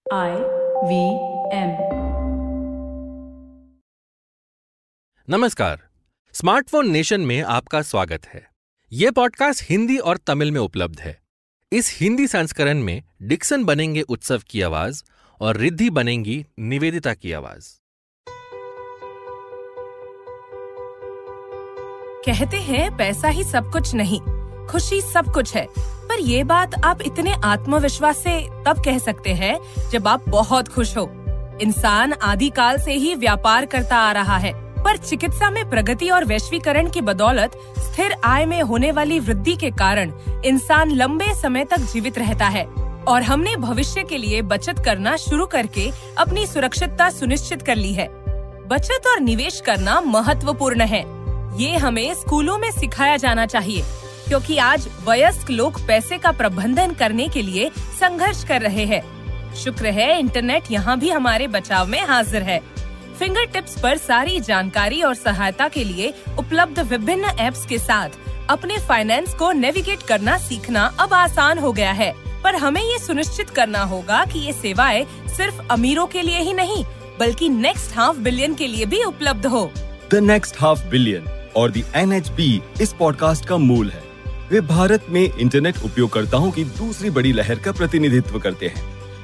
IVM। नमस्कार, smartphone nation में आपका स्वागत है। ये पॉडकास्ट हिंदी और तमिल में उपलब्ध है। इस हिंदी संस्करण में डिक्सन बनेंगे उत्सव की आवाज और रिद्धि बनेंगी निवेदिता की आवाज। कहते हैं पैसा ही सब कुछ नहीं, खुशी सब कुछ है। पर ये बात आप इतने आत्मविश्वास से तब कह सकते हैं जब आप बहुत खुश हो। इंसान आदिकाल से ही व्यापार करता आ रहा है, पर चिकित्सा में प्रगति और वैश्वीकरण की बदौलत स्थिर आय में होने वाली वृद्धि के कारण इंसान लंबे समय तक जीवित रहता है। और हमने भविष्य के लिए बचत करना शुरू करके अपनी सुरक्षितता सुनिश्चित कर ली है। बचत और निवेश करना महत्वपूर्ण है। ये हमें स्कूलों में सिखाया जाना चाहिए, क्योंकि आज वयस्क लोग पैसे का प्रबंधन करने के लिए संघर्ष कर रहे हैं। शुक्र है इंटरनेट यहाँ भी हमारे बचाव में हाजिर है। फिंगर टिप्स पर सारी जानकारी और सहायता के लिए उपलब्ध विभिन्न ऐप्स के साथ अपने फाइनेंस को नेविगेट करना सीखना अब आसान हो गया है। पर हमें ये सुनिश्चित करना होगा कि ये सेवाएं सिर्फ अमीरों के लिए ही नहीं, बल्कि नेक्स्ट हाफ बिलियन के लिए भी उपलब्ध हो। द नेक्स्ट हाफ बिलियन और द NHB इस पॉडकास्ट का मूल है। वे भारत में इंटरनेट उपयोगकर्ताओं की दूसरी बड़ी लहर का प्रतिनिधित्व करते हैं,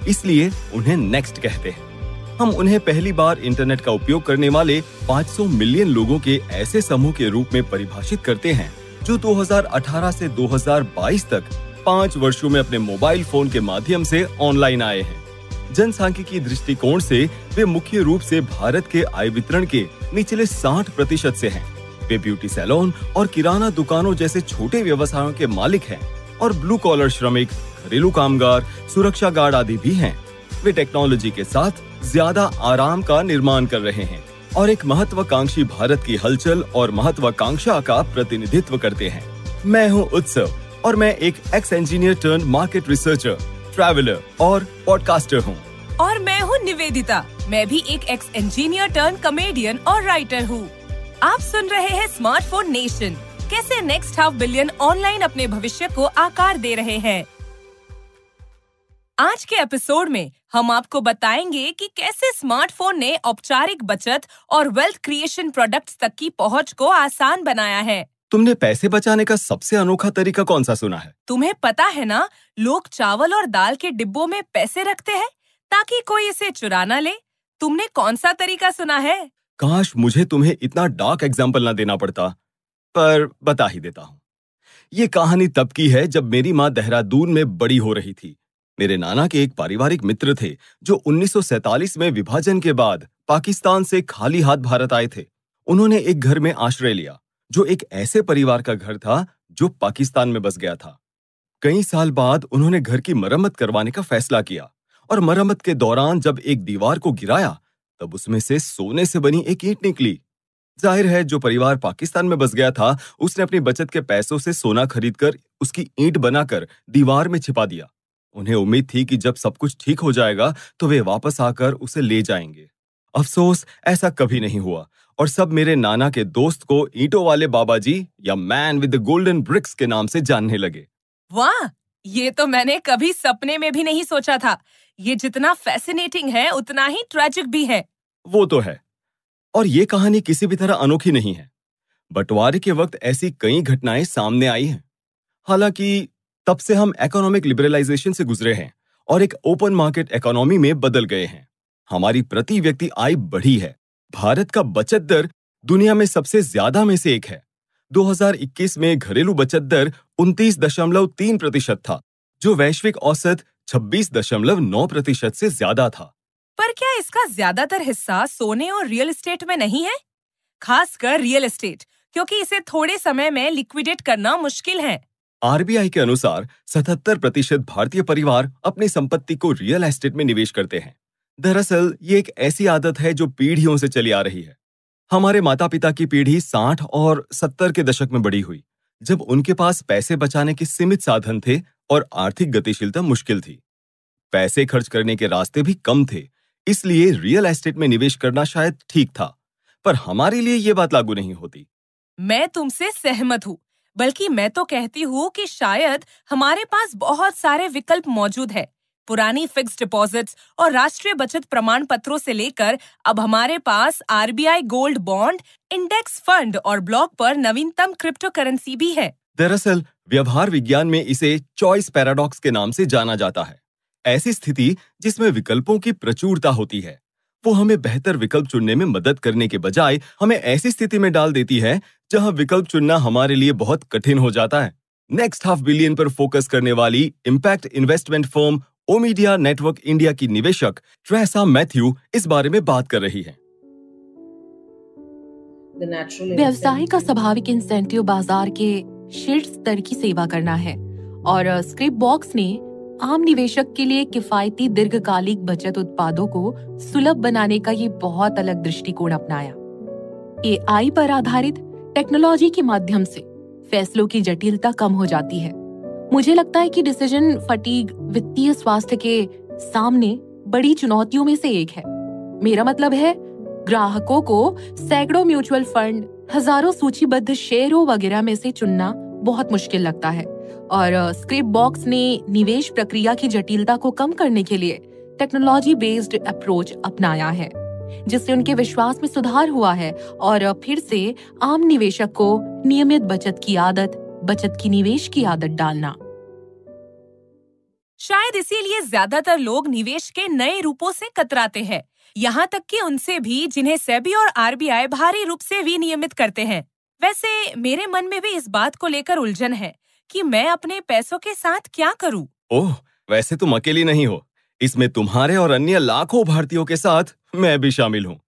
इसलिए उन्हें नेक्स्ट कहते हैं। हम उन्हें पहली बार इंटरनेट का उपयोग करने वाले 500 मिलियन लोगों के ऐसे समूह के रूप में परिभाषित करते हैं जो 2018 से 2022 तक 5 वर्षों में अपने मोबाइल फोन के माध्यम से ऑनलाइन आए हैं। जनसांख्यिकी दृष्टिकोण से वे मुख्य रूप से भारत के आय वितरण के निचले 60% से हैं। वे ब्यूटी सैलून और किराना दुकानों जैसे छोटे व्यवसायों के मालिक हैं और ब्लू कॉलर श्रमिक, घरेलू कामगार, सुरक्षा गार्ड आदि भी हैं। वे टेक्नोलॉजी के साथ ज्यादा आराम का निर्माण कर रहे हैं और एक महत्वाकांक्षी भारत की हलचल और महत्वाकांक्षा का प्रतिनिधित्व करते हैं। मैं हूं उत्सव और मैं एक x engineer turn market researcher, traveller और पॉडकास्टर हूं। और मैं हूँ निवेदिता। मैं भी एक एक्स इंजीनियर टर्न कॉमेडियन और राइटर हूँ। आप सुन रहे हैं स्मार्टफोन नेशन, कैसे नेक्स्ट हाफ बिलियन ऑनलाइन अपने भविष्य को आकार दे रहे हैं। आज के एपिसोड में हम आपको बताएंगे कि कैसे स्मार्टफोन ने औपचारिक बचत और वेल्थ क्रिएशन प्रोडक्ट्स तक की पहुंच को आसान बनाया है। तुमने पैसे बचाने का सबसे अनोखा तरीका कौन सा सुना है? तुम्हें पता है ना, लोग चावल और दाल के डिब्बों में पैसे रखते हैं ताकि कोई इसे चुरा ना ले। तुमने कौन सा तरीका सुना है? काश मुझे तुम्हें इतना डार्क एग्जाम्पल ना देना पड़ता, पर बता ही देता हूँ। ये कहानी तब की है जब मेरी माँ देहरादून में बड़ी हो रही थी। मेरे नाना के एक पारिवारिक मित्र थे जो 1947 में विभाजन के बाद पाकिस्तान से खाली हाथ भारत आए थे। उन्होंने एक घर में आश्रय लिया जो एक ऐसे परिवार का घर था जो पाकिस्तान में बस गया था। कई साल बाद उन्होंने घर की मरम्मत करवाने का फैसला किया और मरम्मत के दौरान जब एक दीवार को गिराया तब उसमें से सोने से बनी एक ईंट निकली। जाहिर है जो परिवार पाकिस्तान में बस गया था उसने अपनी बचत के पैसों से सोना खरीदकर उसकी ईंट बनाकर दीवार में छिपा दिया। उन्हें उम्मीद थी कि जब सब कुछ ठीक हो जाएगा तो वे वापस आकर उसे ले जाएंगे। अफसोस ऐसा कभी नहीं हुआ और सब मेरे नाना के दोस्त को ईंटों वाले बाबा जी या man with the golden bricks के नाम से जानने लगे। वाह, ये तो मैंने कभी सपने में भी नहीं सोचा था। ये जितना फैसिनेटिंग है उतना ही ट्रेजिक भी है। वो तो है, और ये कहानी किसी भी तरह अनोखी नहीं है। बंटवारे के वक्त ऐसी कई घटनाएं सामने आई हैं। हालांकि तब से हम इकोनॉमिक लिबरलाइजेशन से गुजरे हैं और एक ओपन मार्केट इकोनॉमी में बदल गए हैं। हमारी प्रति व्यक्ति आय बढ़ी है। भारत का बचत दर दुनिया में सबसे ज्यादा में से एक है। 2021 में घरेलू बचत दर 29.3% था, जो वैश्विक औसत 26.9% से ज्यादा था। पर क्या इसका ज्यादातर हिस्सा सोने और रियल एस्टेट में नहीं है? खासकर रियल एस्टेट, क्योंकि इसे थोड़े समय में लिक्विडेट करना मुश्किल है। RBI के अनुसार 77% भारतीय परिवार अपनी संपत्ति को रियल एस्टेट में निवेश करते हैं। दरअसल ये एक ऐसी आदत है जो पीढ़ियों से चली आ रही है। हमारे माता पिता की पीढ़ी 60 और 70 के दशक में बड़ी हुई, जब उनके पास पैसे बचाने के सीमित साधन थे और आर्थिक गतिशीलता मुश्किल थी। पैसे खर्च करने के रास्ते भी कम थे, इसलिए रियल एस्टेट में निवेश करना शायद ठीक था। पर हमारे लिए ये बात लागू नहीं होती। मैं तुमसे सहमत हूँ, बल्कि मैं तो कहती हूँ कि शायद हमारे पास बहुत सारे विकल्प मौजूद है। पुरानी फिक्स्ड डिपॉजिट्स और राष्ट्रीय बचत प्रमाण पत्रों से लेकर अब हमारे पास RBI gold bond, index fund और ब्लॉक पर नवीनतम क्रिप्टो करेंसी भी है। दरअसल व्यवहार विज्ञान में इसे चॉइस पैराडॉक्स के नाम से जाना जाता है। ऐसी स्थिति जिसमें विकल्पों की प्रचुरता होती है, वो हमें बेहतर विकल्प चुनने में मदद करने के बजाय हमें ऐसी स्थिति में डाल देती है जहां विकल्प चुनना हमारे लिए बहुत कठिन हो जाता है। नेक्स्ट हाफ बिलियन पर फोकस करने वाली impact investment firm Omidyar network India की निवेशक ट्रेसा मैथ्यू इस बारे में बात कर रही हैं। व्यवसाय का स्वाभाविक इंसेंटिव बाजार के शीर्ष स्तर की सेवा करना है और स्क्रिप्ट बॉक्स ने आम निवेशक के लिए किफायती दीर्घकालिक बचत उत्पादों को सुलभ बनाने का ये बहुत अलग दृष्टिकोण अपनाया। एआई पर आधारित टेक्नोलॉजी के माध्यम से फैसलों की जटिलता कम हो जाती है। मुझे लगता है कि डिसीजन फटीग वित्तीय स्वास्थ्य के सामने बड़ी चुनौतियों में से एक है। मेरा मतलब है, ग्राहकों को सैकड़ों म्यूचुअल फंड, हजारों सूचीबद्ध शेयरों वगैरह में से चुनना बहुत मुश्किल लगता है और स्क्रिप्ट बॉक्स ने निवेश प्रक्रिया की जटिलता को कम करने के लिए टेक्नोलॉजी बेस्ड अप्रोच अपनाया है, जिससे उनके विश्वास में सुधार हुआ है और फिर से आम निवेशक को नियमित बचत की निवेश की आदत डालना। शायद इसीलिए ज्यादातर लोग निवेश के नए रूपों से कतराते हैं, यहाँ तक कि उनसे भी जिन्हें सेबी और आरबीआई भारी रूप से विनियमित करते हैं। वैसे मेरे मन में भी इस बात को लेकर उलझन है कि मैं अपने पैसों के साथ क्या करूं। ओह, वैसे तुम अकेली नहीं हो। इसमें तुम्हारे और अन्य लाखों भारतीयों के साथ मैं भी शामिल हूँ।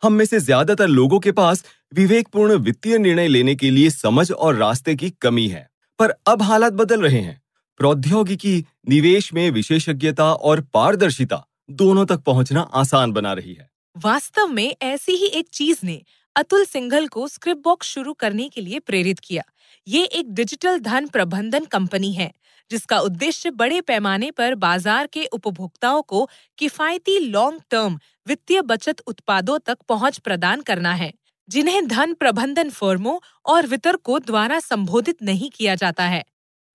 हम में से ज्यादातर लोगों के पास विवेकपूर्ण वित्तीय निर्णय लेने के लिए समझ और रास्ते की कमी है, पर अब हालात बदल रहे हैं। प्रौद्योगिकी निवेश में विशेषज्ञता और पारदर्शिता दोनों तक पहुंचना आसान बना रही है। वास्तव में ऐसी ही एक चीज ने अतुल सिंघल को स्क्रिप्ट बॉक्स शुरू करने के लिए प्रेरित किया। ये एक डिजिटल धन प्रबंधन कंपनी है जिसका उद्देश्य बड़े पैमाने पर बाजार के उपभोक्ताओं को किफायती लॉन्ग टर्म वित्तीय बचत उत्पादों तक पहुंच प्रदान करना है, जिन्हें धन प्रबंधन फर्मों और वितरकों द्वारा संबोधित नहीं किया जाता है।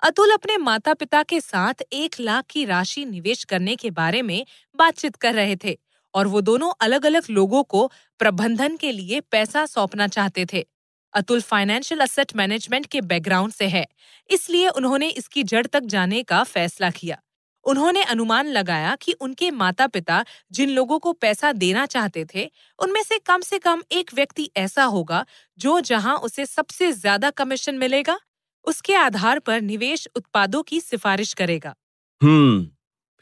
अतुल अपने माता पिता के साथ 1 लाख की राशि निवेश करने के बारे में बातचीत कर रहे थे और वो दोनों अलग अलग लोगों को प्रबंधन के लिए पैसा सौंपना चाहते थे। अतुल फाइनेंशियल एसेट मैनेजमेंट के बैकग्राउंड से है, इसलिए उन्होंने इसकी जड़ तक जाने का फैसला किया। उन्होंने अनुमान लगाया कि उनके माता पिता जिन लोगों को पैसा देना चाहते थे, उनमें से कम एक व्यक्ति ऐसा होगा जो जहां उसे सबसे ज्यादा कमीशन मिलेगा, उसके आधार पर निवेश उत्पादों की सिफारिश करेगा।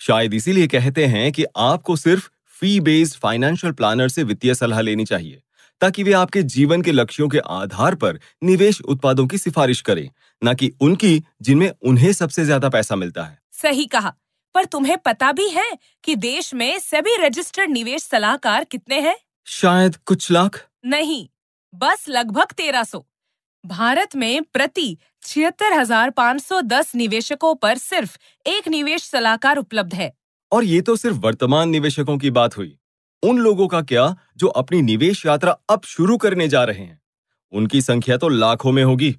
शायद इसीलिए कहते हैं कि आपको सिर्फ फी बेस्ड फाइनेंशियल प्लानर से वित्तीय सलाह लेनी चाहिए, ताकि वे आपके जीवन के लक्ष्यों के आधार पर निवेश उत्पादों की सिफारिश करें, न कि उनकी जिनमें उन्हें सबसे ज्यादा पैसा मिलता है। सही कहा, पर तुम्हें पता भी है कि देश में सेबी रजिस्टर्ड निवेश सलाहकार कितने हैं? शायद कुछ लाख नहीं, बस लगभग 1300। भारत में प्रति 76,510 निवेशकों पर सिर्फ एक निवेश सलाहकार उपलब्ध है। और ये तो सिर्फ वर्तमान निवेशकों की बात हुई। उन लोगों का क्या जो अपनी निवेश यात्रा अब शुरू करने जा रहे हैं? उनकी संख्या तो लाखों में होगी।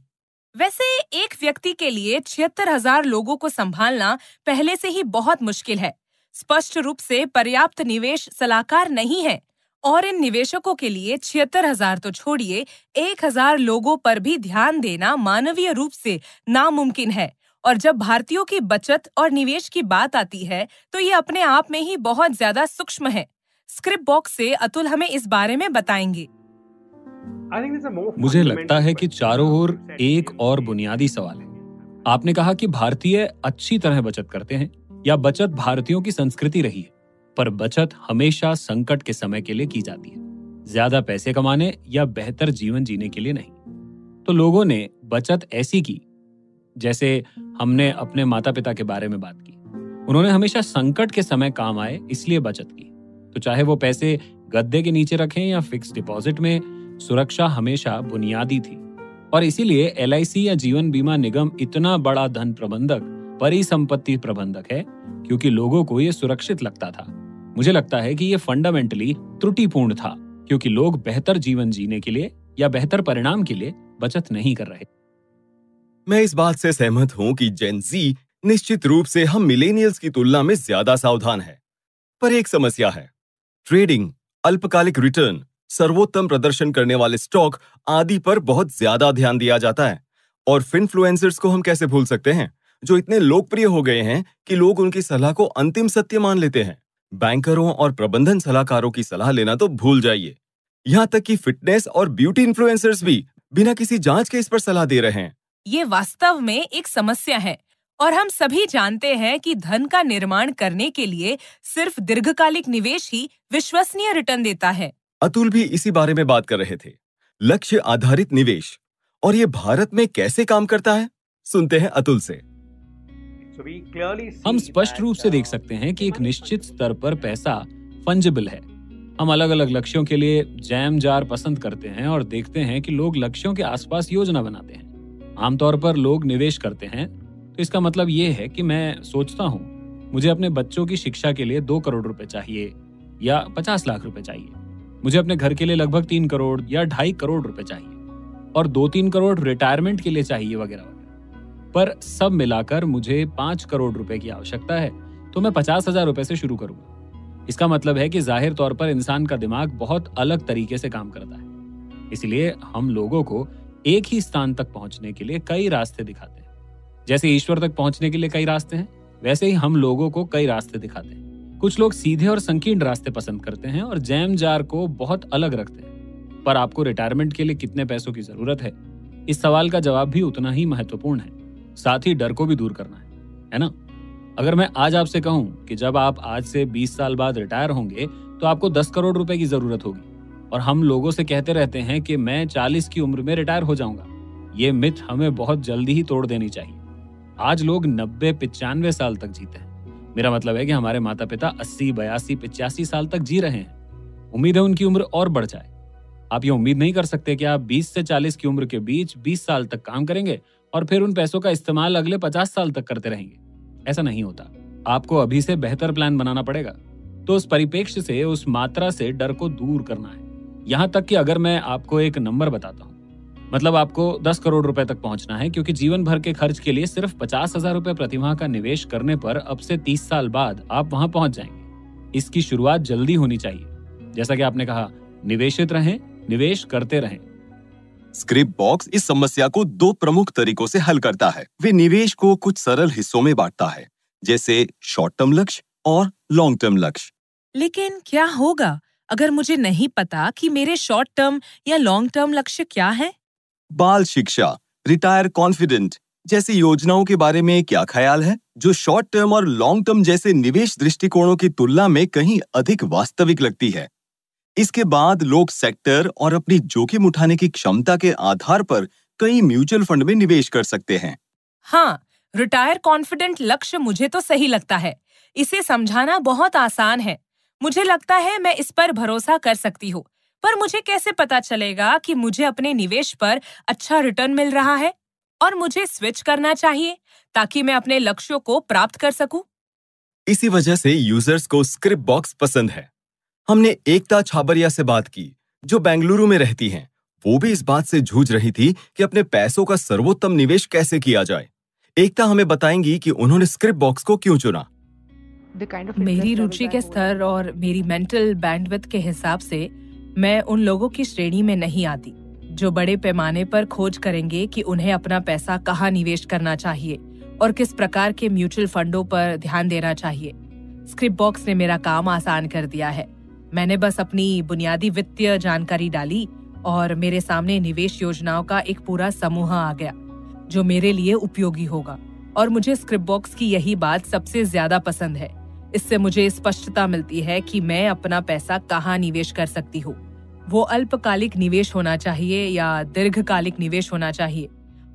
वैसे एक व्यक्ति के लिए 76,000 लोगों को संभालना पहले से ही बहुत मुश्किल है। स्पष्ट रूप से पर्याप्त निवेश सलाहकार नहीं है और इन निवेशकों के लिए 76,000 तो छोड़िए, 1,000 लोगों पर भी ध्यान देना मानवीय रूप से नामुमकिन है। और जब भारतीयों की बचत और निवेश की बात आती है तो ये अपने आप में ही बहुत ज्यादा सूक्ष्म है। स्क्रिप्ट बॉक्स से अतुल हमें इस बारे में बताएंगे। मुझे लगता है कि चारों ओर एक और बुनियादी सवाल है। आपने कहा कि भारतीय अच्छी तरह बचत करते हैं या बचत भारतीयों की संस्कृति रही है, पर बचत हमेशा संकट के समय के लिए की जाती है, ज्यादा पैसे कमाने या बेहतर जीवन जीने के लिए नहीं। तो लोगों ने बचत ऐसी की जैसे हमने अपने माता पिता के बारे में बात की। उन्होंने हमेशा संकट के समय काम आए इसलिए बचत की। तो चाहे वो पैसे गद्दे के नीचे रखें या फिक्स डिपॉजिट में, सुरक्षा हमेशा बुनियादी थी। और इसीलिए एलआईसी या जीवन बीमा निगम इतना बड़ा धन प्रबंधक, परिसंपत्ति प्रबंधक है, क्योंकि लोगों को ये सुरक्षित लगता था। मुझे लगता है कि ये फंडामेंटली त्रुटिपूर्ण था, क्योंकि लोग बेहतर जीवन जीने के लिए या बेहतर परिणाम के लिए बचत नहीं कर रहे। मैं इस बात से सहमत हूं कि जेन जी निश्चित रूप से हम मिलेनियल्स की तुलना में ज्यादा सावधान हैं। पर एक समस्या है, ट्रेडिंग, अल्पकालिक रिटर्न, सर्वोत्तम प्रदर्शन करने वाले स्टॉक आदि पर बहुत ज्यादा ध्यान दिया जाता है। और फिन्फ्लुएंसर्स को हम कैसे भूल सकते हैं, जो इतने लोकप्रिय हो गए हैं कि लोग उनकी सलाह को अंतिम सत्य मान लेते हैं। बैंकरों और प्रबंधन सलाहकारों की सलाह लेना तो भूल जाइए। यहाँ तक कि फिटनेस और ब्यूटी इन्फ्लुएंसर्स भी बिना किसी जांच के इस पर सलाह दे रहे हैं। ये वास्तव में एक समस्या है और हम सभी जानते हैं कि धन का निर्माण करने के लिए सिर्फ दीर्घकालिक निवेश ही विश्वसनीय रिटर्न देता है। अतुल भी इसी बारे में बात कर रहे थे, लक्ष्य आधारित निवेश। और ये भारत में कैसे काम करता है, सुनते हैं अतुल से। हम स्पष्ट रूप से देख सकते हैं कि एक निश्चित स्तर पर पैसा फंजिबल है। हम अलग अलग लक्ष्यों के लिए जैम जार पसंद करते हैं और देखते हैं कि लोग लक्ष्यों के आसपास योजना बनाते हैं। आमतौर पर लोग निवेश करते हैं तो इसका मतलब ये है कि मैं सोचता हूँ मुझे अपने बच्चों की शिक्षा के लिए 2 करोड़ रुपए चाहिए या 50 लाख रुपए चाहिए। मुझे अपने घर के लिए लगभग 3 करोड़ या 2.5 करोड़ रुपए चाहिए और 2-3 करोड़ रिटायरमेंट के लिए चाहिए वगैरह वगैरह। पर सब मिलाकर मुझे 5 करोड़ रुपए की आवश्यकता है तो मैं 50,000 रुपए से शुरू करूंगा। इसका मतलब है कि जाहिर तौर पर इंसान का दिमाग बहुत अलग तरीके से काम करता है। इसलिए हम लोगों को एक ही स्थान तक पहुंचने के लिए कई रास्ते दिखाते हैं। जैसे ईश्वर तक पहुंचने के लिए कई रास्ते हैं, वैसे ही हम लोगों को कई रास्ते दिखाते हैं। कुछ लोग सीधे और संकीर्ण रास्ते पसंद करते हैं और जैम जार को बहुत अलग रखते हैं। पर आपको रिटायरमेंट के लिए कितने पैसों की जरूरत है, इस सवाल का जवाब भी उतना ही महत्वपूर्ण है। साथ ही डर को भी दूर करना है ना? अगर मैं आज आपसे कहूं कि जब आप आज से 20 साल बाद रिटायर होंगे तो आपको 10 करोड़ रुपए की जरूरत होगी और हम लोगों से कहते रहते हैं कि मैं 40 की उम्र में रिटायर हो जाऊंगा, ये मिथ हमें बहुत जल्दी ही तोड़ देनी चाहिए। आज लोग 90-95 साल तक जीते हैं। मेरा मतलब है कि हमारे माता पिता 80, 82, 85 साल तक जी रहे हैं। उम्मीद है उनकी उम्र और बढ़ जाए। आप ये उम्मीद नहीं कर सकते कि आप 20 से 40 की उम्र के बीच 20 साल तक काम करेंगे और फिर उन पैसों का इस्तेमाल अगले 50 साल तक करते रहेंगे। ऐसा नहीं होता। आपको अभी से बेहतर प्लान बनाना पड़ेगा। तो उस परिप्रेक्ष्य से, उस मात्रा से डर को दूर करना है। यहाँ तक कि अगर मैं आपको एक नंबर बताता हूँ, मतलब आपको 10 करोड़ रुपए तक पहुंचना है, क्योंकि जीवन भर के खर्च के लिए सिर्फ 50,000 रुपए प्रतिमाह का निवेश करने पर अब से 30 साल बाद आप वहां पहुंच जाएंगे। इसकी शुरुआत जल्दी होनी चाहिए। जैसा कि आपने कहा, निवेशित रहें, निवेश करते रहें। स्क्रिप्ट बॉक्स इस समस्या को 2 प्रमुख तरीकों से हल करता है। वे निवेश को कुछ सरल हिस्सों में बांटता है, जैसे शॉर्ट टर्म लक्ष्य और लॉन्ग टर्म लक्ष्य। लेकिन क्या होगा अगर मुझे नहीं पता कि मेरे शॉर्ट टर्म या लॉन्ग टर्म लक्ष्य क्या है? बाल शिक्षा, रिटायर कॉन्फिडेंट जैसी योजनाओं के बारे में क्या ख्याल है, जो शॉर्ट टर्म और लॉन्ग टर्म जैसे निवेश दृष्टिकोणों की तुलना में कहीं अधिक वास्तविक लगती है। इसके बाद लोग सेक्टर और अपनी जोखिम उठाने की क्षमता के आधार पर कई म्यूचुअल फंड में निवेश कर सकते हैं। हाँ, रिटायर कॉन्फिडेंट लक्ष्य मुझे तो सही लगता है। इसे समझाना बहुत आसान है। मुझे लगता है मैं इस पर भरोसा कर सकती हूँ। पर मुझे कैसे पता चलेगा कि मुझे अपने निवेश पर अच्छा रिटर्न मिल रहा है और मुझे स्विच करना चाहिए ताकि मैं अपने लक्ष्यों को प्राप्त कर सकूं? इसी वजह से यूजर्स को स्क्रिप्ट बॉक्स पसंद है। हमने एकता छाबरिया से बात की, जो बेंगलुरु में रहती हैं। वो भी इस बात से जूझ रही थी कि अपने पैसों का सर्वोत्तम निवेश कैसे किया जाए। एकता हमें बताएंगी कि उन्होंने स्क्रिप्ट बॉक्स को क्यों चुना। मेरी रुचि के स्तर और मेरी मेंटल बैंडविड्थ के हिसाब से मैं उन लोगों की श्रेणी में नहीं आती जो बड़े पैमाने पर खोज करेंगे कि उन्हें अपना पैसा कहाँ निवेश करना चाहिए और किस प्रकार के म्यूचुअल फंडों पर ध्यान देना चाहिए। स्क्रिप्ट बॉक्स ने मेरा काम आसान कर दिया है। मैंने बस अपनी बुनियादी वित्तीय जानकारी डाली और मेरे सामने निवेश योजनाओं का एक पूरा समूह आ गया जो मेरे लिए उपयोगी होगा। और मुझे स्क्रिप्ट बॉक्स की यही बात सबसे ज्यादा पसंद है। इससे मुझे स्पष्टता मिलती है कि मैं अपना पैसा कहाँ निवेश कर सकती हूँ। वो अल्पकालिक निवेश होना चाहिए या दीर्घकालिक निवेश होना चाहिए।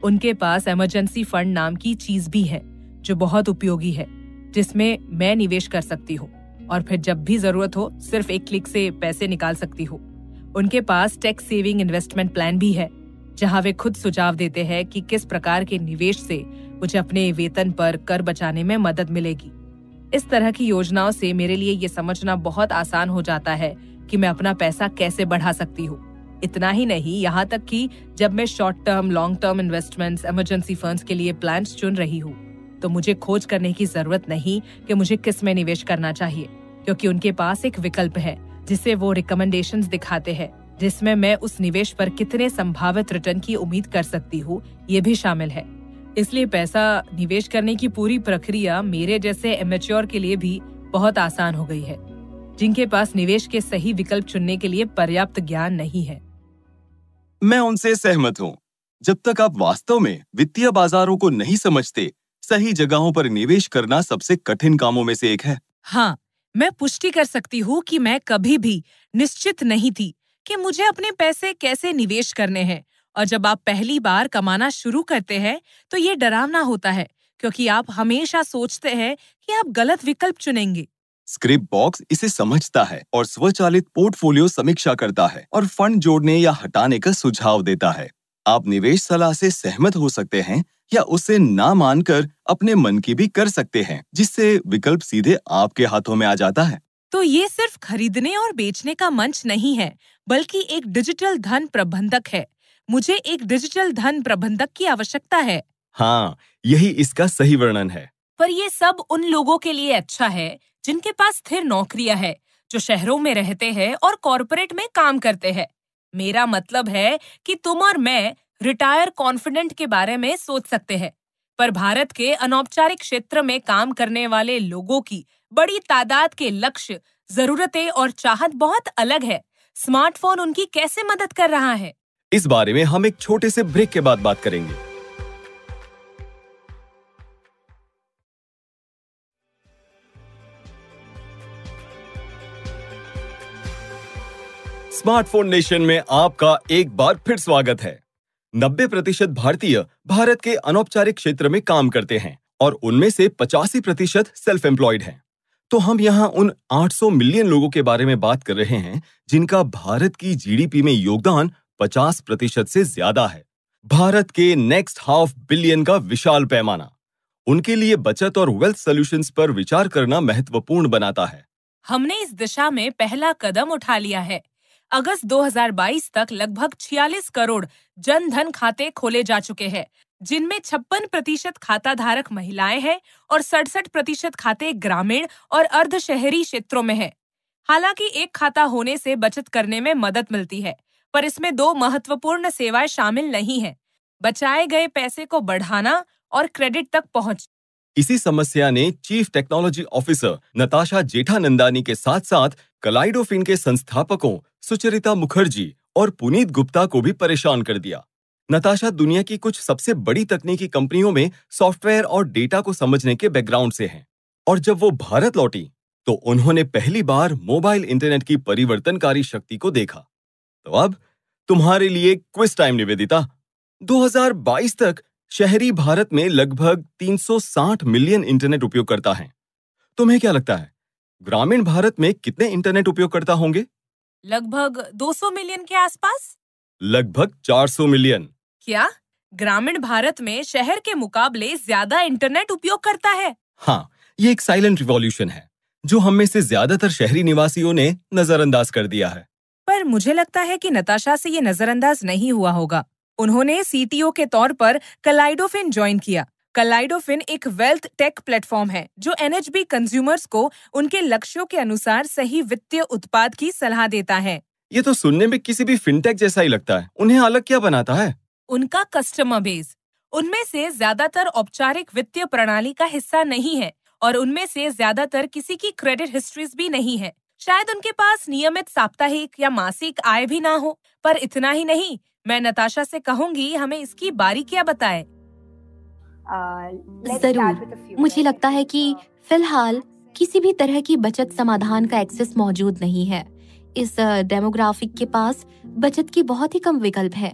उनके पास इमरजेंसी फंड नाम की चीज भी है जो बहुत उपयोगी है, जिसमें मैं निवेश कर सकती हूँ और फिर जब भी जरूरत हो सिर्फ एक क्लिक से पैसे निकाल सकती हूँ। उनके पास टैक्स सेविंग इन्वेस्टमेंट प्लान भी है, जहाँ वे खुद सुझाव देते हैं कि किस प्रकार के निवेश से मुझे अपने वेतन पर कर बचाने में मदद मिलेगी। इस तरह की योजनाओं से मेरे लिए ये समझना बहुत आसान हो जाता है कि मैं अपना पैसा कैसे बढ़ा सकती हूँ। इतना ही नहीं, यहाँ तक कि जब मैं short term, long term investments, emergency funds के लिए प्लान्स चुन रही हूँ, तो मुझे खोज करने की जरूरत नहीं कि मुझे किस में निवेश करना चाहिए, क्योंकि उनके पास एक विकल्प है जिसे वो रिकमेंडेशंस दिखाते हैं, जिसमें मैं उस निवेश पर कितने संभावित रिटर्न की उम्मीद कर सकती हूँ ये भी शामिल है। इसलिए पैसा निवेश करने की पूरी प्रक्रिया मेरे जैसे एमेच्योर के लिए भी बहुत आसान हो गई है, जिनके पास निवेश के सही विकल्प चुनने के लिए पर्याप्त ज्ञान नहीं है। मैं उनसे सहमत हूँ। जब तक आप वास्तव में वित्तीय बाजारों को नहीं समझते, सही जगहों पर निवेश करना सबसे कठिन कामों में से एक है। हाँ, मैं पुष्टि कर सकती हूँ कि मैं कभी भी निश्चित नहीं थी कि मुझे अपने पैसे कैसे निवेश करने हैं। और जब आप पहली बार कमाना शुरू करते हैं तो ये डरावना होता है, क्योंकि आप हमेशा सोचते हैं कि आप गलत विकल्प चुनेंगे। स्क्रिप बॉक्स इसे समझता है और स्वचालित पोर्टफोलियो समीक्षा करता है और फंड जोड़ने या हटाने का सुझाव देता है। आप निवेश सलाह से सहमत हो सकते हैं या उसे ना मानकर अपने मन की भी कर सकते हैं, जिससे विकल्प सीधे आपके हाथों में आ जाता है। तो ये सिर्फ खरीदने और बेचने का मंच नहीं है, बल्कि एक डिजिटल धन प्रबंधक है। मुझे एक डिजिटल धन प्रबंधक की आवश्यकता है। हाँ, यही इसका सही वर्णन है। पर ये सब उन लोगों के लिए अच्छा है जिनके पास स्थिर नौकरियां है, जो शहरों में रहते हैं और कॉर्पोरेट में काम करते हैं। मेरा मतलब है कि तुम और मैं रिटायर कॉन्फिडेंट के बारे में सोच सकते हैं, पर भारत के अनौपचारिक क्षेत्र में काम करने वाले लोगों की बड़ी तादाद के लक्ष्य, जरूरतें और चाहत बहुत अलग है। स्मार्टफोन उनकी कैसे मदद कर रहा है? इस बारे में हम एक छोटे से ब्रेक के बाद बात करेंगे। स्मार्टफोन नेशन में आपका एक बार फिर स्वागत है। 90% भारतीय भारत के अनौपचारिक क्षेत्र में काम करते हैं और उनमें से 85% सेल्फ एम्प्लॉयड हैं। तो हम यहाँ उन 800 मिलियन लोगों के बारे में बात कर रहे हैं जिनका भारत की जीडीपी में योगदान 50% से ज्यादा है। भारत के नेक्स्ट हाफ बिलियन का विशाल पैमाना उनके लिए बचत और वेल्थ सॉल्यूशंस पर विचार करना महत्वपूर्ण बनाता है। हमने इस दिशा में पहला कदम उठा लिया है। अगस्त 2022 तक लगभग 46 करोड़ जन धन खाते खोले जा चुके हैं, जिनमें 56% खाता धारक महिलाएं हैं और 67% खाते ग्रामीण और अर्ध शहरी क्षेत्रों में हैं। हालांकि एक खाता होने से बचत करने में मदद मिलती है, पर इसमें 2 महत्वपूर्ण सेवाएं शामिल नहीं हैं: बचाए गए पैसे को बढ़ाना और क्रेडिट तक पहुंच। इसी समस्या ने चीफ टेक्नोलॉजी ऑफिसर नताशा जेठानंदानी के साथ साथ कलाइडोफिन के संस्थापकों सुचरिता मुखर्जी और पुनीत गुप्ता को भी परेशान कर दिया। नताशा दुनिया की कुछ सबसे बड़ी तकनीकी कंपनियों में सॉफ्टवेयर और डेटा को समझने के बैकग्राउंड से हैं, और जब वो भारत लौटी तो उन्होंने पहली बार मोबाइल इंटरनेट की परिवर्तनकारी शक्ति को देखा। तो अब तुम्हारे लिए क्विज टाइम निवेदिता। 2022 तक शहरी भारत में लगभग 360 मिलियन इंटरनेट उपयोगकर्ता हैं। तुम्हें क्या लगता है, ग्रामीण भारत में कितने इंटरनेट उपयोगकर्ता होंगे? लगभग 200 मिलियन के आसपास। लगभग 400 मिलियन। क्या ग्रामीण भारत में शहर के मुकाबले ज्यादा इंटरनेट उपयोग करता है? हाँ, ये एक साइलेंट रिवॉल्यूशन है जो हम में से ज्यादातर शहरी निवासियों ने नजरअंदाज कर दिया है। पर मुझे लगता है कि नताशा से ये नजरअंदाज नहीं हुआ होगा। उन्होंने सीटीओ के तौर पर कलाइडोफिन ज्वाइन किया। कलाइडोफिन एक वेल्थ टेक प्लेटफॉर्म है जो एनएचबी कंज्यूमर्स को उनके लक्ष्यों के अनुसार सही वित्तीय उत्पाद की सलाह देता है। ये तो सुनने में किसी भी फिनटेक जैसा ही लगता है। उन्हें अलग क्या बनाता है? उनका कस्टमर बेस। उनमें से ज्यादातर औपचारिक वित्तीय प्रणाली का हिस्सा नहीं है और उनमें से ज्यादातर किसी की क्रेडिट हिस्ट्रीज भी नहीं है। शायद उनके पास नियमित साप्ताहिक या मासिक आय भी ना हो। पर इतना ही नहीं, मैं नताशा से कहूंगी हमें इसकी बारीकियां बताए। जरूर। मुझे लगता है कि फिलहाल किसी भी तरह की बचत समाधान का एक्सेस मौजूद नहीं है। इस डेमोग्राफिक के पास बचत के बहुत ही कम विकल्प है।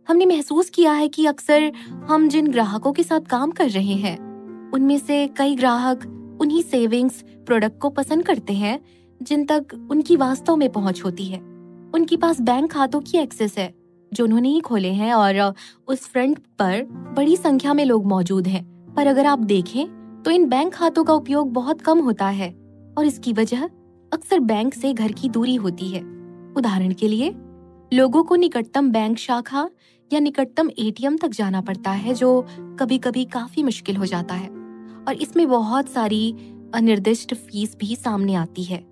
हमने महसूस किया है कि अक्सर हम जिन ग्राहकों के साथ काम कर रहे हैं उनमें से कई ग्राहक उन्हीं सेविंग्स प्रोडक्ट को पसंद करते हैं जिन तक उनकी वास्तव में पहुंच होती है। उनके पास बैंक खातों की एक्सेस है जो उन्होंने ही खोले हैं और उस फ्रंट पर बड़ी संख्या में लोग मौजूद हैं। पर अगर आप देखें तो इन बैंक खातों का उपयोग बहुत कम होता है और इसकी वजह अक्सर बैंक से घर की दूरी होती है। उदाहरण के लिए, लोगों को निकटतम बैंक शाखा या निकटतम एटीएम तक जाना पड़ता है, जो कभी-कभी काफी मुश्किल हो जाता है। और इसमें बहुत सारी अनिर्दिष्ट फीस भी सामने आती है।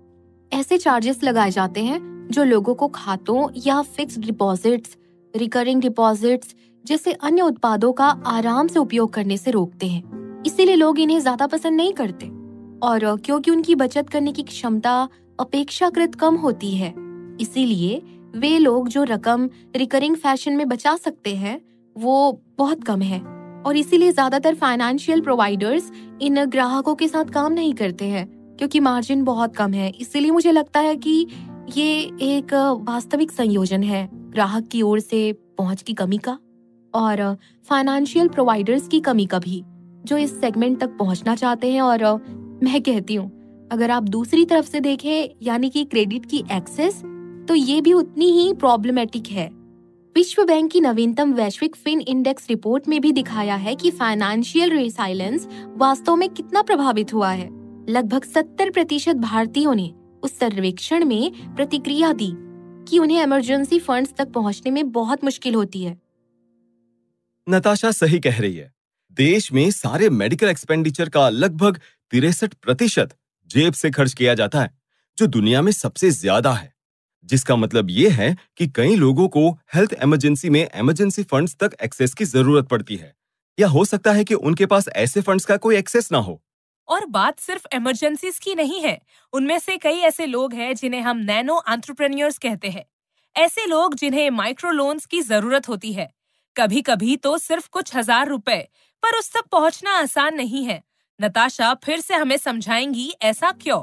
ऐसे चार्जेस लगाए जाते हैं जो लोगों को खातों या फिक्स्ड डिपॉजिट्स, रिकरिंग डिपॉजिट्स जैसे अन्य उत्पादों का आराम से उपयोग करने से रोकते हैं। इसीलिए लोग इन्हें ज्यादा पसंद नहीं करते, और क्योंकि उनकी बचत करने की क्षमता अपेक्षाकृत कम होती है, इसीलिए वे लोग जो रकम रिकरिंग फैशन में बचा सकते हैं वो बहुत कम है, और इसीलिए ज्यादातर फाइनेंशियल प्रोवाइडर्स इन ग्राहकों के साथ काम नहीं करते हैं क्योंकि मार्जिन बहुत कम है। इसीलिए मुझे लगता है कि ये एक वास्तविक संयोजन है ग्राहक की ओर से पहुंच की कमी का और फाइनेंशियल प्रोवाइडर्स की कमी का भी, जो इस सेगमेंट तक पहुंचना चाहते हैं। और मैं कहती हूँ, अगर आप दूसरी तरफ से देखें, यानी कि क्रेडिट की एक्सेस, तो ये भी उतनी ही प्रॉब्लमेटिक है। विश्व बैंक की नवीनतम वैश्विक फिन इंडेक्स रिपोर्ट में भी दिखाया है कि फाइनेंशियल रेसिलियंस वास्तव में कितना प्रभावित हुआ है। लगभग 70% भारतीयों ने उस सर्वेक्षण में प्रतिक्रिया दी कि उन्हें इमरजेंसी फंड्स तक पहुंचने में बहुत मुश्किल होती है। नताशा सही कह रही है। देश में सारे मेडिकल एक्सपेंडिचर का लगभग 63% जेब से खर्च किया जाता है, जो दुनिया में सबसे ज्यादा है। जिसका मतलब ये है कि कई लोगों को हेल्थ इमरजेंसी में इमरजेंसी फंड्स तक एक्सेस की जरूरत पड़ती है, या हो सकता है कि उनके पास ऐसे फंड्स का कोई एक्सेस ना हो। और बात सिर्फ इमरजेंसीज की नहीं है। उनमें से कई ऐसे लोग हैं जिन्हें हम नैनो एंटरप्रेन्योर्स कहते हैं। ऐसे लोग जिन्हें माइक्रो लोन्स की जरूरत होती है, कभी कभी तो सिर्फ कुछ हजार रुपए, पर उस तक पहुंचना आसान नहीं है। नताशा फिर से हमें समझाएंगी ऐसा क्यों?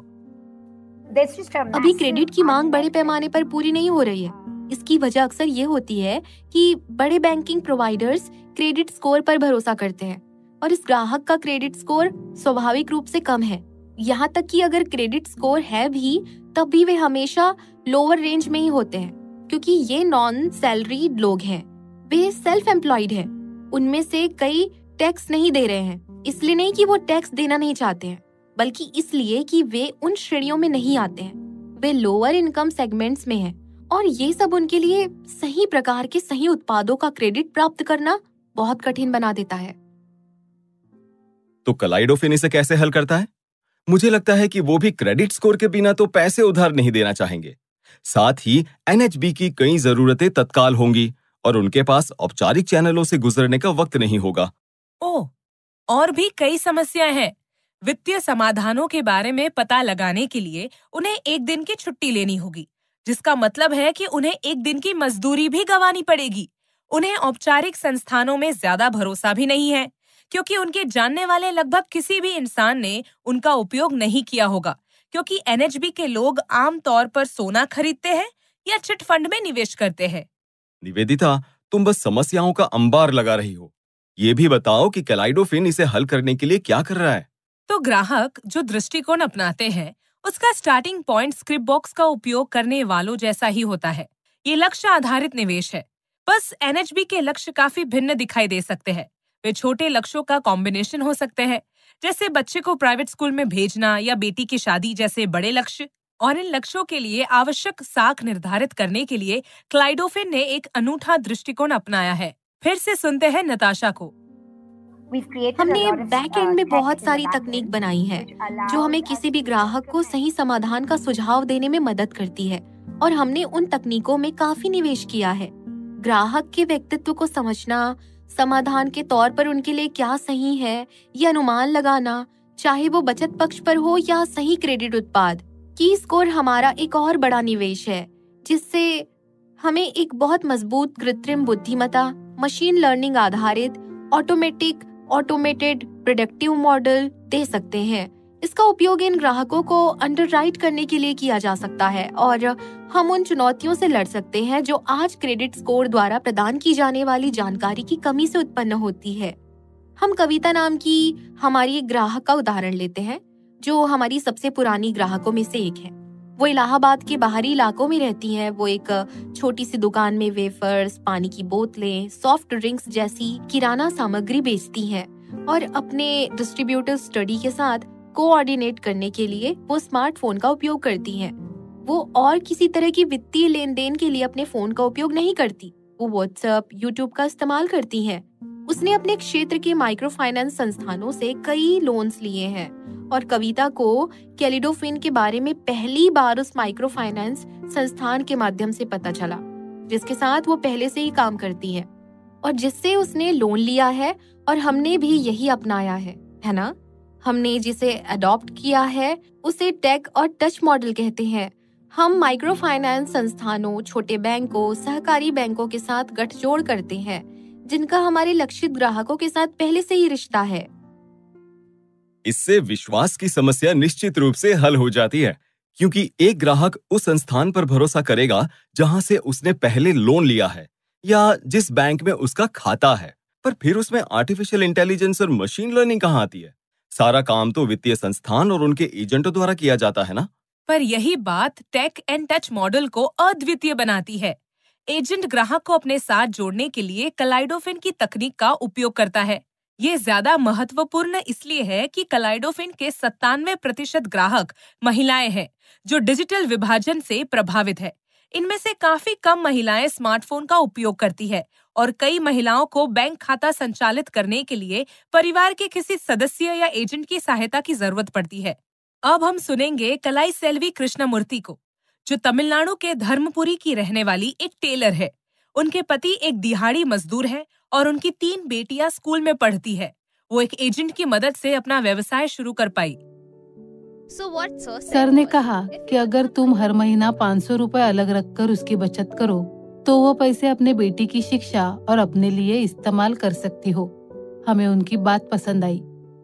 अभी क्रेडिट की मांग बड़े पैमाने पर पूरी नहीं हो रही है। इसकी वजह अक्सर ये होती है कि बड़े बैंकिंग प्रोवाइडर्स क्रेडिट स्कोर पर भरोसा करते हैं और इस ग्राहक का क्रेडिट स्कोर स्वाभाविक रूप से कम है। यहाँ तक कि अगर क्रेडिट स्कोर है भी, तब भी वे हमेशा लोअर रेंज में ही होते हैं, क्योंकि ये नॉन सैलरीड लोग हैं। वे सेल्फ एम्प्लॉयड हैं। उनमें से कई टैक्स नहीं दे रहे हैं, इसलिए नहीं कि वो टैक्स देना नहीं चाहते हैं, बल्कि इसलिए कि वे उन श्रेणियों में नहीं आते हैं। वे लोअर इनकम सेगमेंट्स में हैं, और ये सब उनके लिए सही प्रकार के सही उत्पादों का क्रेडिट प्राप्त करना बहुत कठिन बना देता है। तो कलाइडोफिन इसे कैसे हल करता है? मुझे लगता है कि वो भी क्रेडिट स्कोर के बिना तो पैसे उधार नहीं देना चाहेंगे। साथ ही एनएचबी की कई जरूरतें तत्काल होंगी और उनके पास औपचारिक चैनलों से गुजरने का वक्त नहीं होगा। ओह, और भी कई समस्याएं हैं। वित्तीय समाधानों के बारे में पता लगाने के लिए उन्हें एक दिन की छुट्टी लेनी होगी, जिसका मतलब है कि उन्हें एक दिन की मजदूरी भी गंवानी पड़ेगी। उन्हें औपचारिक संस्थानों में ज्यादा भरोसा भी नहीं है, क्योंकि उनके जानने वाले लगभग किसी भी इंसान ने उनका उपयोग नहीं किया होगा, क्योंकि एनएचबी के लोग आम तौर पर सोना खरीदते हैं या चिट फंड में निवेश करते हैं। निवेदिता, तुम बस समस्याओं का अंबार लगा रही हो। ये भी बताओ कि कलाइडोफिन इसे हल करने के लिए क्या कर रहा है? तो ग्राहक जो दृष्टिकोण अपनाते हैं, उसका स्टार्टिंग पॉइंट स्क्रिप्ट बॉक्स का उपयोग करने वालों जैसा ही होता है। ये लक्ष्य आधारित निवेश है। बस एनएचबी के लक्ष्य काफी भिन्न दिखाई दे सकते हैं। वे छोटे लक्ष्यों का कॉम्बिनेशन हो सकते हैं, जैसे बच्चे को प्राइवेट स्कूल में भेजना या बेटी की शादी जैसे बड़े लक्ष्य। और इन लक्ष्यों के लिए आवश्यक साख निर्धारित करने के लिए क्लाइडोफिन ने एक अनूठा दृष्टिकोण अपनाया है। फिर से सुनते हैं नताशा को। हमने बैक एंड में बहुत सारी तकनीक बनाई है जो हमें किसी भी ग्राहक को सही समाधान का सुझाव देने में मदद करती है, और हमने उन तकनीकों में काफी निवेश किया है। ग्राहक के व्यक्तित्व को समझना, समाधान के तौर पर उनके लिए क्या सही है, ये अनुमान लगाना, चाहे वो बचत पक्ष पर हो या सही क्रेडिट उत्पाद। की स्कोर हमारा एक और बड़ा निवेश है, जिससे हमें एक बहुत मजबूत कृत्रिम बुद्धिमत्ता, मशीन लर्निंग आधारित ऑटोमेटेड प्रेडिक्टिव मॉडल दे सकते हैं। इसका उपयोग इन ग्राहकों को अंडरराइट करने के लिए किया जा सकता है, और हम उन चुनौतियों से लड़ सकते हैं जो आज क्रेडिट स्कोर द्वारा प्रदान की जाने वाली जानकारी की कमी से उत्पन्न होती है। हम कविता नाम की हमारी एक ग्राहक का उदाहरण लेते हैं, जो हमारी सबसे पुरानी ग्राहकों में से एक है। वो इलाहाबाद के बाहरी इलाकों में रहती हैं। वो एक छोटी सी दुकान में वेफर्स, पानी की बोतलें, सॉफ्ट ड्रिंक्स जैसी किराना सामग्री बेचती हैं, और अपने डिस्ट्रीब्यूटर स्टडी के साथ कोऑर्डिनेट करने के लिए वो स्मार्टफोन का उपयोग करती हैं। वो और किसी तरह की वित्तीय लेन देन के लिए अपने फोन का उपयोग नहीं करती। वो व्हाट्सएप, यूट्यूब का इस्तेमाल करती हैं। उसने अपने क्षेत्र के माइक्रो फाइनेंस संस्थानों से कई लोन्स लिए हैं और कविता को कैलिडोफिन के बारे में पहली बार उस माइक्रो फाइनेंस संस्थान के माध्यम से पता चला, जिसके साथ वो पहले से ही काम करती है और जिससे उसने लोन लिया है, और हमने भी यही अपनाया है ना? हमने जिसे अडॉप्ट किया है उसे टेक और टच मॉडल कहते हैं। हम माइक्रो फाइनेंस संस्थानों, छोटे बैंकों, सहकारी बैंकों के साथ गठजोड़ करते हैं जिनका हमारे लक्षित ग्राहकों के साथ पहले से ही रिश्ता है। इससे विश्वास की समस्या निश्चित रूप से हल हो जाती है, क्योंकि एक ग्राहक उस संस्थान पर भरोसा करेगा जहां से उसने पहले लोन लिया है या जिस बैंक में उसका खाता है। पर फिर उसमें आर्टिफिशियल इंटेलिजेंस और मशीन लर्निंग कहां आती है? सारा काम तो वित्तीय संस्थान और उनके एजेंटों द्वारा किया जाता है ना? पर यही बात टेक एंड टच मॉडल को अद्वितीय बनाती है। एजेंट ग्राहक को अपने साथ जोड़ने के लिए कलाइडोफिन की तकनीक का उपयोग करता है। ये ज्यादा महत्वपूर्ण इसलिए है कि कलाइडोफिन के 97% ग्राहक महिलाएं हैं जो डिजिटल विभाजन से प्रभावित है। इनमें से काफी कम महिलाएं स्मार्टफोन का उपयोग करती है और कई महिलाओं को बैंक खाता संचालित करने के लिए परिवार के किसी सदस्य या एजेंट की सहायता की जरूरत पड़ती है। अब हम सुनेंगे कलाई सेल्वी कृष्णमूर्ति को, जो तमिलनाडु के धर्मपुरी की रहने वाली एक टेलर है। उनके पति एक दिहाड़ी मजदूर है और उनकी 3 बेटियां स्कूल में पढ़ती है। वो एक एजेंट की मदद से अपना व्यवसाय शुरू कर पाई। सर ने कहा कि अगर तुम हर महीना 500 रुपए अलग रखकर उसकी बचत करो तो वो पैसे अपने बेटी की शिक्षा और अपने लिए इस्तेमाल कर सकती हो। हमें उनकी बात पसंद आई,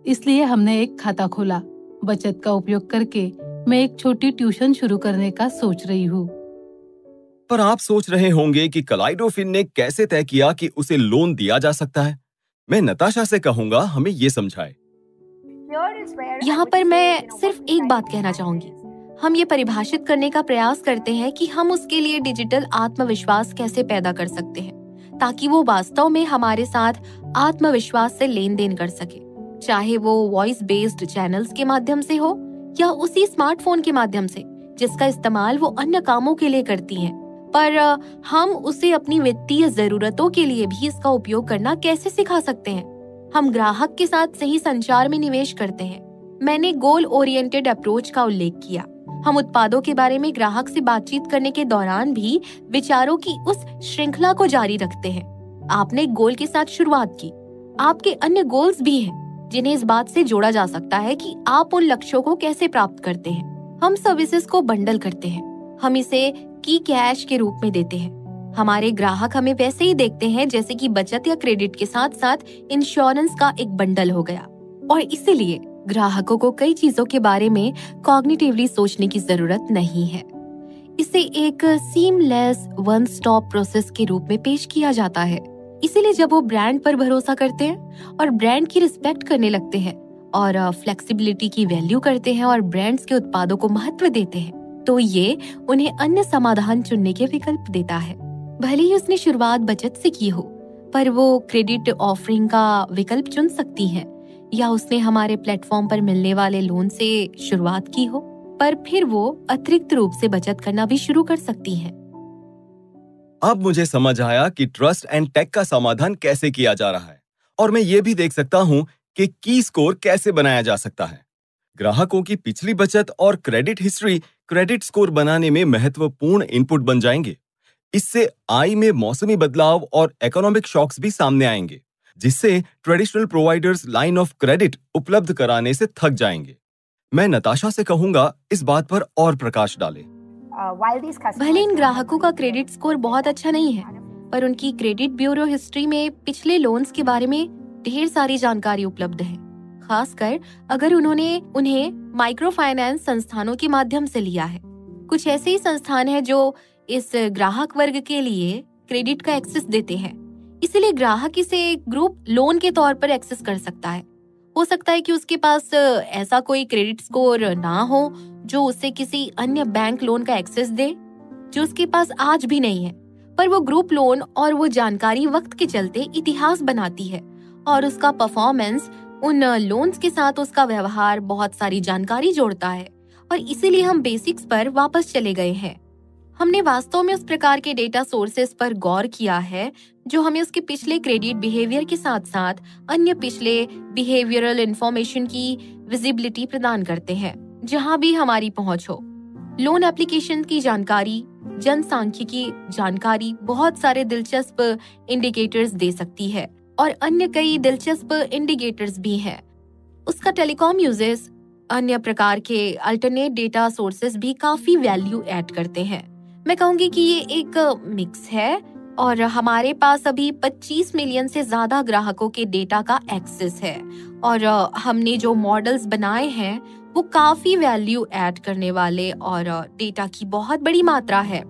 इसलिए हमने एक खाता खोला। बचत का उपयोग करके मैं एक छोटी ट्यूशन शुरू करने का सोच रही हूँ। पर आप सोच रहे होंगे कि कलाइडोफिन ने कैसे तय किया कि उसे लोन दिया जा सकता है? मैं नताशा से कहूँगा हमें ये समझाए। यहाँ पर मैं सिर्फ एक बात कहना चाहूंगी। हम ये परिभाषित करने का प्रयास करते हैं कि हम उसके लिए डिजिटल आत्मविश्वास कैसे पैदा कर सकते हैं ताकि वो वास्तव में हमारे साथ आत्मविश्वास से लेन देन कर सके, चाहे वो वॉइस बेस्ड चैनल्स के माध्यम से हो या उसी स्मार्टफोन के माध्यम से जिसका इस्तेमाल वो अन्य कामों के लिए करती हैं। पर हम उसे अपनी वित्तीय जरूरतों के लिए भी इसका उपयोग करना कैसे सिखा सकते हैं? हम ग्राहक के साथ सही संचार में निवेश करते हैं। मैंने गोल ओरिएंटेड अप्रोच का उल्लेख किया। हम उत्पादों के बारे में ग्राहक से बातचीत करने के दौरान भी विचारों की उस श्रृंखला को जारी रखते हैं। आपने गोल के साथ शुरुआत की, आपके अन्य गोल्स भी हैं जिन्हें इस बात से जोड़ा जा सकता है कि आप उन लक्ष्यों को कैसे प्राप्त करते हैं। हम सर्विसेज को बंडल करते हैं, हम इसे की कैश के रूप में देते हैं। हमारे ग्राहक हमें वैसे ही देखते हैं जैसे कि बचत या क्रेडिट के साथ साथ इंश्योरेंस का एक बंडल हो गया। और इसीलिए ग्राहकों को कई चीजों के बारे में कॉग्निटिवली सोचने की जरूरत नहीं है। इसे एक सीमलेस वन स्टॉप प्रोसेस के रूप में पेश किया जाता है। इसीलिए जब वो ब्रांड पर भरोसा करते हैं और ब्रांड की रिस्पेक्ट करने लगते हैं और फ्लेक्सिबिलिटी की वैल्यू करते हैं और ब्रांड्स के उत्पादों को महत्व देते हैं, तो ये उन्हें अन्य समाधान चुनने के विकल्प देता है। भले ही उसने शुरुआत बचत से की हो, पर वो क्रेडिट ऑफरिंग का विकल्प चुन सकती है, या उसने हमारे प्लेटफॉर्म पर मिलने वाले लोन से शुरुआत की हो, पर फिर वो अतिरिक्त रूप से बचत करना भी शुरू कर सकती है। अब मुझे समझ आया कि ट्रस्ट एंड टेक का समाधान कैसे किया जा रहा है, और मैं ये भी देख सकता हूँ कि की स्कोर कैसे बनाया जा सकता है। ग्राहकों की पिछली बचत और क्रेडिट हिस्ट्री क्रेडिट स्कोर बनाने में महत्वपूर्ण इनपुट बन जाएंगे। इससे आय में मौसमी बदलाव और इकोनॉमिक शॉक्स भी सामने आएंगे, जिससे traditional providers line of credit उपलब्ध कराने से थक जाएंगे। मैं नताशा से कहूंगा इस बात पर और प्रकाश डालें। भले इन ग्राहकों का क्रेडिट स्कोर बहुत अच्छा नहीं है, पर उनकी क्रेडिट ब्यूरो हिस्ट्री में पिछले लोन्स के बारे में ढेर सारी जानकारी उपलब्ध है, खासकर अगर उन्हें माइक्रो फाइनेंस संस्थानों के माध्यम से लिया है। कुछ ऐसे ही संस्थान हैं जो इस ग्राहक वर्ग के लिए क्रेडिट का एक्सेस देते हैं, इसीलिए ग्राहक इसे ग्रुप लोन के तौर पर एक्सेस कर सकता है। हो सकता है कि उसके पास ऐसा कोई क्रेडिट स्कोर ना हो जो उसे किसी अन्य बैंक लोन का एक्सेस दे, जो उसके पास आज भी नहीं है, पर वो ग्रुप लोन और वो जानकारी वक्त के चलते इतिहास बनाती है और उसका परफॉर्मेंस उन लोन्स के साथ उसका व्यवहार बहुत सारी जानकारी जोड़ता है, और इसीलिए हम बेसिक्स पर वापस चले गए हैं। हमने वास्तव में उस प्रकार के डेटा सोर्सेस पर गौर किया है जो हमें उसके पिछले क्रेडिट बिहेवियर के साथ साथ अन्य पिछले बिहेवियरल इंफॉर्मेशन की विजिबिलिटी प्रदान करते हैं जहां भी हमारी पहुंच हो। लोन एप्लीकेशन की जानकारी, जनसांख्यिकी जानकारी बहुत सारे दिलचस्प इंडिकेटर्स दे सकती है और अन्य कई दिलचस्प इंडिकेटर्स भी हैं। उसका टेलीकॉम यूजर्स अन्य प्रकार के अल्टरनेट डेटा सोर्सेज भी काफी वैल्यू ऐड करते हैं। मैं कहूंगी कि ये एक मिक्स है और हमारे पास अभी 25 मिलियन से ज्यादा ग्राहकों के डेटा का एक्सेस है और हमने जो मॉडल्स बनाए हैं वो काफी वैल्यू ऐड करने वाले और डेटा की बहुत बड़ी मात्रा है।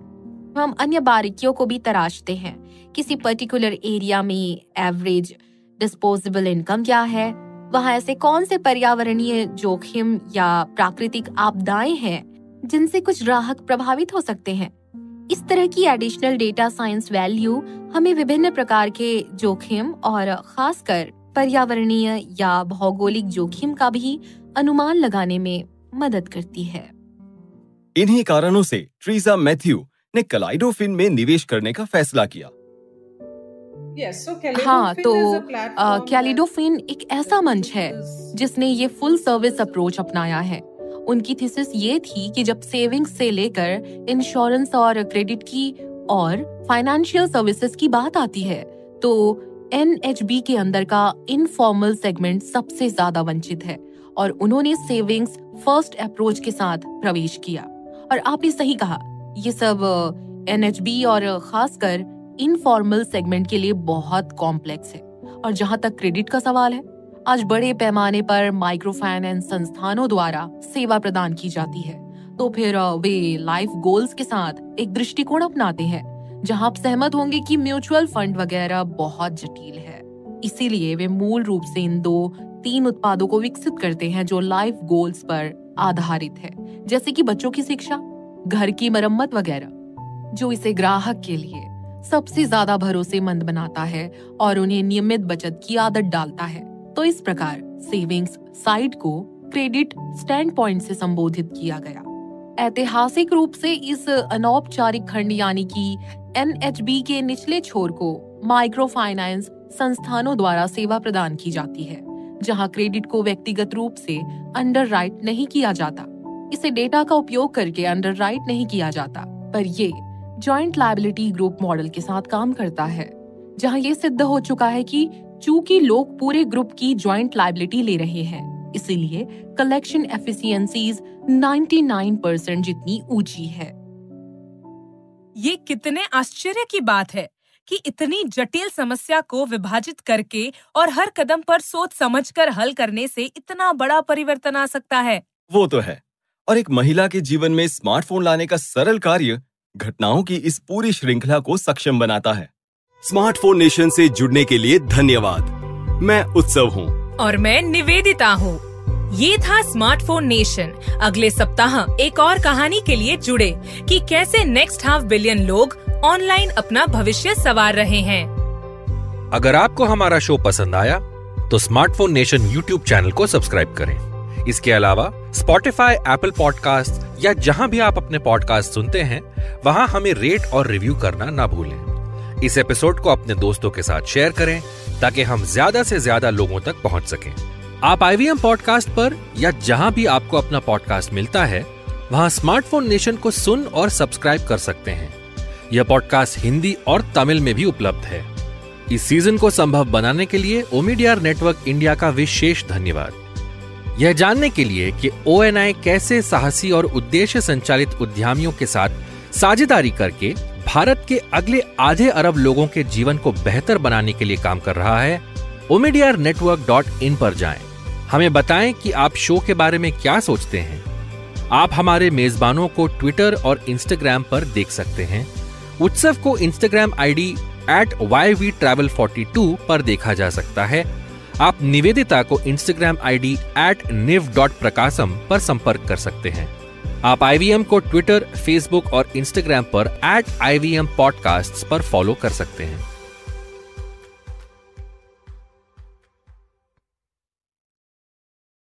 हम अन्य बारीकियों को भी तराशते हैं। किसी पर्टिकुलर एरिया में एवरेज डिस्पोजेबल इनकम क्या है, वहाँ ऐसे कौन से पर्यावरणीय जोखिम या प्राकृतिक आपदाएं हैं जिनसे कुछ ग्राहक प्रभावित हो सकते हैं। इस तरह की एडिशनल डेटा साइंस वैल्यू हमें विभिन्न प्रकार के जोखिम और खासकर पर्यावरणीय या भौगोलिक जोखिम का भी अनुमान लगाने में मदद करती है। इन्हीं कारणों से ट्रीजा मैथ्यू ने कलाइडोफिन में निवेश करने का फैसला किया। हाँ, तो कैलिडोफिन एक ऐसा मंच है जिसने ये फुल सर्विस अप्रोच अपनाया है। उनकी थीसिस ये थी कि जब सेविंग्स से लेकर इंश्योरेंस और क्रेडिट की और फाइनेंशियल सर्विसेज की बात आती है तो NHB के अंदर का इनफॉर्मल सेगमेंट सबसे ज्यादा वंचित है और उन्होंने सेविंग्स फर्स्ट अप्रोच के साथ प्रवेश किया। और आपने सही कहा, ये सब NHB और खासकर इनफॉर्मल सेगमेंट के लिए बहुत कॉम्प्लेक्स है। और जहां तक क्रेडिट का सवाल है, आज बड़े पैमाने पर माइक्रो फाइनेंस संस्थानों द्वारा सेवा प्रदान की जाती है, तो फिर वे लाइफ गोल्स के साथ एक दृष्टिकोण अपनाते हैं जहां आप सहमत होंगे कि म्यूचुअल फंड वगैरह बहुत जटिल है। इसीलिए वे मूल रूप से इन 2-3 उत्पादों को विकसित करते हैं जो लाइफ गोल्स पर आधारित है, जैसे कि बच्चों की शिक्षा, घर की मरम्मत वगैरह, जो इसे ग्राहक के लिए सबसे ज्यादा भरोसेमंद बनाता है और उन्हें नियमित बचत की आदत डालता है। तो इस प्रकार सेविंग्स साइड को क्रेडिट स्टैंड पॉइंट से संबोधित किया गया। ऐतिहासिक रूप से इस अनौपचारिक खंड यानी कि NHB के निचले छोर को माइक्रो फाइनेंस संस्थानों द्वारा सेवा प्रदान की जाती है, जहां क्रेडिट को व्यक्तिगत रूप से अंडरराइट नहीं किया जाता। इसे डेटा का उपयोग करके अंडरराइट नहीं किया जाता, पर ये जॉइंट लायबिलिटी ग्रुप मॉडल के साथ काम करता है, जहां ये सिद्ध हो चुका है कि चूंकि लोग पूरे ग्रुप की जॉइंट लायबिलिटी ले रहे हैं, इसीलिए कलेक्शन एफिशिएंसीज 99% जितनी ऊंची है। ये कितने आश्चर्य की बात है कि इतनी जटिल समस्या को विभाजित करके और हर कदम पर सोच समझकर हल करने से इतना बड़ा परिवर्तन आ सकता है। वो तो है। और एक महिला के जीवन में स्मार्टफोन लाने का सरल कार्य घटनाओं की इस पूरी श्रृंखला को सक्षम बनाता है। स्मार्टफोन नेशन से जुड़ने के लिए धन्यवाद। मैं उत्सव हूँ और मैं निवेदिता हूँ। ये था स्मार्टफोन नेशन। अगले सप्ताह एक और कहानी के लिए जुड़े कि कैसे नेक्स्ट हाफ बिलियन लोग ऑनलाइन अपना भविष्य संवार रहे हैं। अगर आपको हमारा शो पसंद आया तो स्मार्टफोन नेशन यूट्यूब चैनल को सब्सक्राइब करें। इसके अलावा स्पॉटिफाई, एप्पल पॉडकास्ट या जहां भी आप अपने पॉडकास्ट सुनते हैं वहां हमें रेट और रिव्यू करना ना भूलें। इस एपिसोड को अपने दोस्तों के साथ शेयर करें ताकि हम ज्यादा से ज्यादा लोगों तक पहुंच सकें। आप IVM पॉडकास्ट पर या जहां भी आपको अपना पॉडकास्ट मिलता है वहां स्मार्टफोन नेशन को सुन और सब्सक्राइब कर सकते हैं। यह पॉडकास्ट हिंदी और तमिल में भी उपलब्ध है। इस सीजन को संभव बनाने के लिए ओमिडियर नेटवर्क इंडिया का विशेष धन्यवाद। यह जानने के लिए कि ONI कैसे साहसी और उद्देश्य संचालित उद्यमियों के साथ साझेदारी करके भारत के अगले आधे अरब लोगों के जीवन को बेहतर बनाने के लिए काम कर रहा है, omidiyarnetwork.in पर जाएं। हमें बताएं कि आप शो के बारे में क्या सोचते हैं। आप हमारे मेजबानों को ट्विटर और इंस्टाग्राम पर देख सकते हैं। उत्सव को इंस्टाग्राम ID @YVTravel42 पर देखा जा सकता है। आप निवेदिता को इंस्टाग्राम ID @niv.prakasam पर संपर्क कर सकते हैं। आप IVM को ट्विटर, फेसबुक और इंस्टाग्राम पर @IVM Podcasts पर फॉलो कर सकते हैं।